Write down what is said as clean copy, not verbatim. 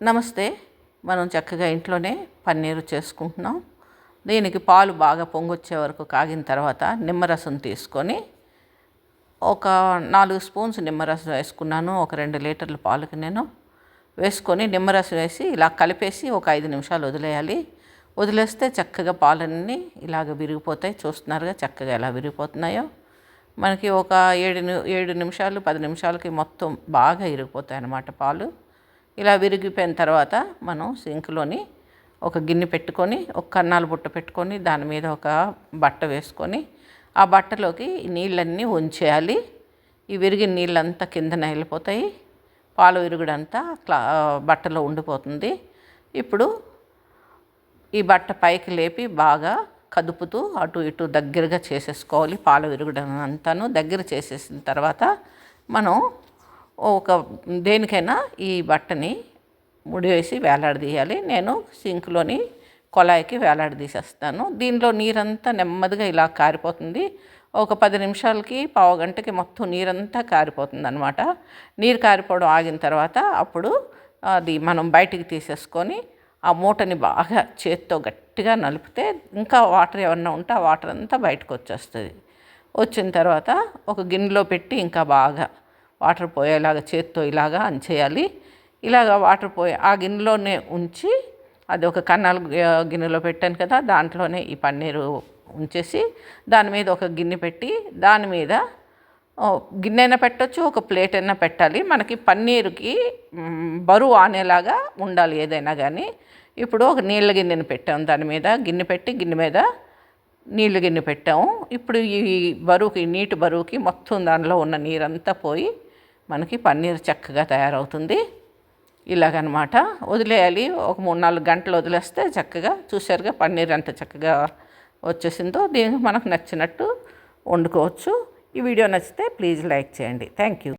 నమస్తే. మనం చక్కగా ఇంట్లోనే పన్నీరు చేసుకుంటున్నాం. దీనికి పాలు బాగా పొంగొచ్చే వరకు కాగిన తర్వాత నిమ్మరసం తీసుకొని ఒక 4 స్పూన్స్ నిమ్మరసం వేసుకున్నాను. ఒక 2 లీటర్ల పాలకి నేను వేసుకొని నిమ్మరసం వేసి ఇలా కలిపేసి ఒక 5 నిమిషాలు వదిలేయాలి. వదిలేస్తే చక్కగా పాలన్నీ ఇలాగ విరిగిపోతాయి. చూస్తున్నారుగా చక్కగా ఎలా విరిగిపోతున్నాయో. మనకి ఒక 7 నిమిషాలు 10 నిమిషాలకి మొత్తం బాగా విరిగిపోతాయి అన్నమాట పాలు. ఇలా విరిగిపోయిన తర్వాత మనం సింక్లోని ఒక గిన్నె పెట్టుకొని ఒక కన్నాలు బుట్ట పెట్టుకొని దాని మీద ఒక బట్ట వేసుకొని ఆ బట్టలోకి నీళ్ళన్నీ ఉంచేయాలి. ఈ విరిగిన నీళ్ళంతా కిందన వెళ్ళిపోతాయి. పాలు విరుగుడంతా బట్టలో ఉండిపోతుంది. ఇప్పుడు ఈ బట్ట పైకి లేపి బాగా కదుపుతూ అటు ఇటు దగ్గరగా చేసేసుకోవాలి. పాలు విరుగుడం అంతాను దగ్గర చేసేసిన తర్వాత మనం ఒక దేనికైనా ఈ బట్టని ముడివేసి వేలాడదీయాలి. నేను సింక్లోని కొళాయికి వేలాడదీసేస్తాను. దీనిలో నీరంతా నెమ్మదిగా ఇలా కారిపోతుంది. ఒక 10 నిమిషాలకి పావుగంటకి మొత్తం నీరంతా కారిపోతుంది అనమాట. నీరు కారిపోవడం ఆగిన తర్వాత అప్పుడు అది మనం బయటికి తీసేసుకొని ఆ మూటని బాగా చేత్తో గట్టిగా నలిపితే ఇంకా వాటర్ ఏమన్నా ఉంటే ఆ వాటర్ అంతా బయటకు వచ్చేస్తుంది. వచ్చిన తర్వాత ఒక గిన్నెలో పెట్టి ఇంకా బాగా వాటర్ పోయేలాగా చేత్తో ఇలాగా అంచేయాలి. ఇలాగ వాటర్ పోయి ఆ గిన్నెలోనే ఉంచి అది ఒక కన్నాలు గిన్నెలో పెట్టాను కదా, దాంట్లోనే ఈ పన్నీరు ఉంచేసి దాని మీద ఒక గిన్నె పెట్టి దాని మీద గిన్నె అయినా పెట్టచ్చు, ఒక ప్లేట్ అయినా పెట్టాలి. మనకి పన్నీరుకి బరువు ఆనేలాగా ఉండాలి ఏదైనా కానీ. ఇప్పుడు ఒక నీళ్ళ గిన్నెని పెట్టాము, దాని మీద గిన్నె పెట్టి గిన్నె మీద నీళ్ళ గిన్నె పెట్టాము. ఇప్పుడు ఈ బరువుకి నీటి బరువుకి మొత్తం దానిలో ఉన్న నీరంతా పోయి మనకి పన్నీర్ చక్కగా తయారవుతుంది. ఇలాగనమాట వదిలేయాలి. ఒక 3-4 గంటలు వదిలేస్తే చక్కగా చూసారుగా పన్నీర్ ఎంత చక్కగా వచ్చేసిందో. దీనికి మనకు నచ్చినట్టు వండుకోవచ్చు. ఈ వీడియో నచ్చితే ప్లీజ్ లైక్ చేయండి. Thank you.